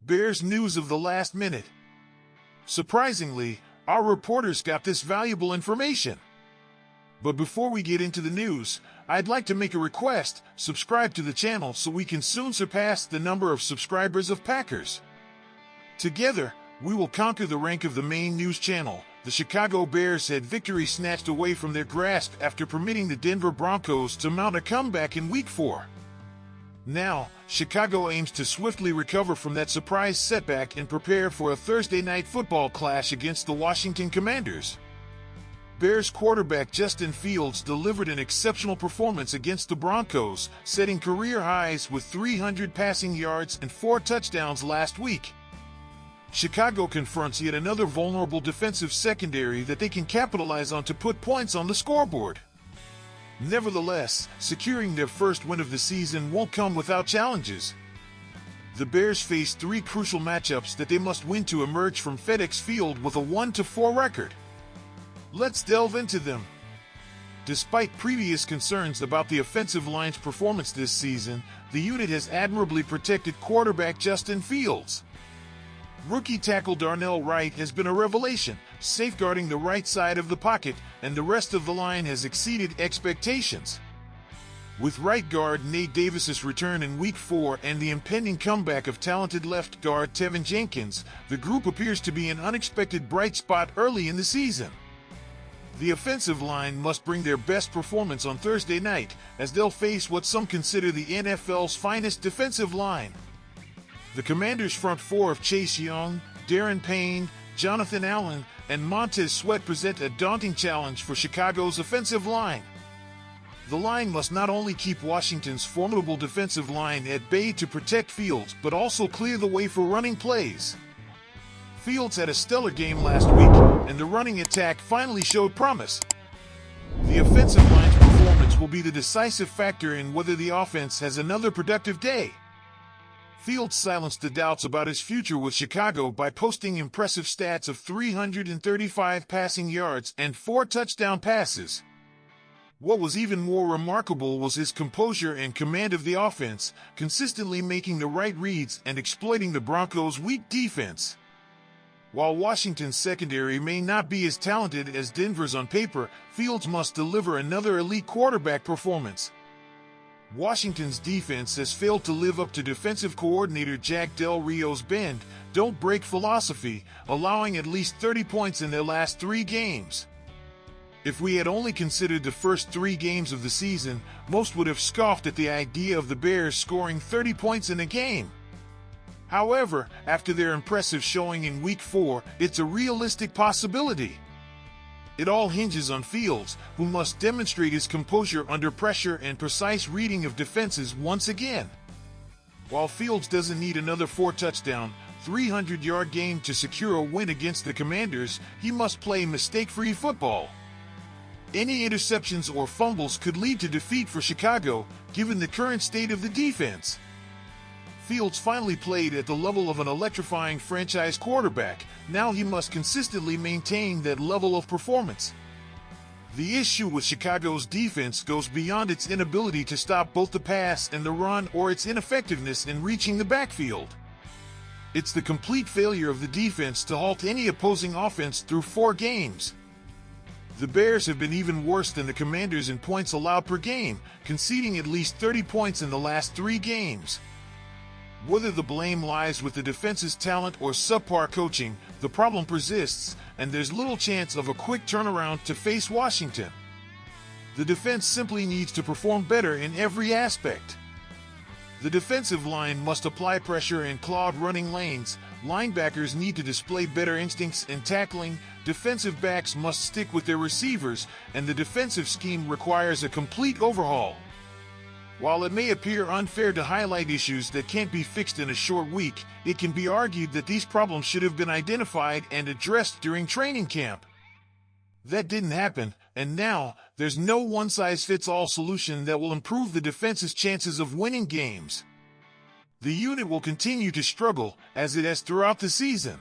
Bears news of the last minute. Surprisingly, our reporters got this valuable information. But before we get into the news, I'd like to make a request: subscribe to the channel so we can soon surpass the number of subscribers of Packers. Together, we will conquer the rank of the main news channel. The Chicago Bears had victory snatched away from their grasp after permitting the Denver Broncos to mount a comeback in Week 4. Now, Chicago aims to swiftly recover from that surprise setback and prepare for a Thursday night football clash against the Washington Commanders. Bears quarterback Justin Fields delivered an exceptional performance against the Broncos, setting career highs with 300 passing yards and 4 touchdowns last week. Chicago confronts yet another vulnerable defensive secondary that they can capitalize on to put points on the scoreboard. Nevertheless, securing their first win of the season won't come without challenges. The Bears face 3 crucial matchups that they must win to emerge from FedEx Field with a 1-4 record. Let's delve into them. Despite previous concerns about the offensive line's performance this season, the unit has admirably protected quarterback Justin Fields. Rookie tackle Darnell Wright has been a revelation, safeguarding the right side of the pocket, and the rest of the line has exceeded expectations. With right guard Nate Davis's return in Week 4 and the impending comeback of talented left guard Tevin Jenkins, the group appears to be an unexpected bright spot early in the season. The offensive line must bring their best performance on Thursday night, as they'll face what some consider the NFL's finest defensive line. The Commanders' front 4 of Chase Young, Darren Payne, Jonathan Allen, and Montez Sweat present a daunting challenge for Chicago's offensive line. The line must not only keep Washington's formidable defensive line at bay to protect Fields, but also clear the way for running plays. Fields had a stellar game last week, and the running attack finally showed promise. The offensive line's performance will be the decisive factor in whether the offense has another productive day. Fields silenced the doubts about his future with Chicago by posting impressive stats of 335 passing yards and 4 touchdown passes. What was even more remarkable was his composure and command of the offense, consistently making the right reads and exploiting the Broncos' weak defense. While Washington's secondary may not be as talented as Denver's on paper, Fields must deliver another elite quarterback performance. Washington's defense has failed to live up to defensive coordinator Jack Del Rio's bend, don't break philosophy, allowing at least 30 points in their last 3 games. If we had only considered the first 3 games of the season, most would have scoffed at the idea of the Bears scoring 30 points in a game. However, after their impressive showing in Week 4, it's a realistic possibility. It all hinges on Fields, who must demonstrate his composure under pressure and precise reading of defenses once again. While Fields doesn't need another 4-touchdown, 300-yard game to secure a win against the Commanders, he must play mistake-free football. Any interceptions or fumbles could lead to defeat for Chicago, given the current state of the defense. Fields finally played at the level of an electrifying franchise quarterback. Now he must consistently maintain that level of performance. The issue with Chicago's defense goes beyond its inability to stop both the pass and the run or its ineffectiveness in reaching the backfield. It's the complete failure of the defense to halt any opposing offense through 4 games. The Bears have been even worse than the Commanders in points allowed per game, conceding at least 30 points in the last 3 games. Whether the blame lies with the defense's talent or subpar coaching, the problem persists, and there's little chance of a quick turnaround to face Washington. The defense simply needs to perform better in every aspect. The defensive line must apply pressure in clogged running lanes, linebackers need to display better instincts in tackling, defensive backs must stick with their receivers, and the defensive scheme requires a complete overhaul. While it may appear unfair to highlight issues that can't be fixed in a short week, it can be argued that these problems should have been identified and addressed during training camp. That didn't happen, and now, there's no one-size-fits-all solution that will improve the defense's chances of winning games. The unit will continue to struggle, as it has throughout the season.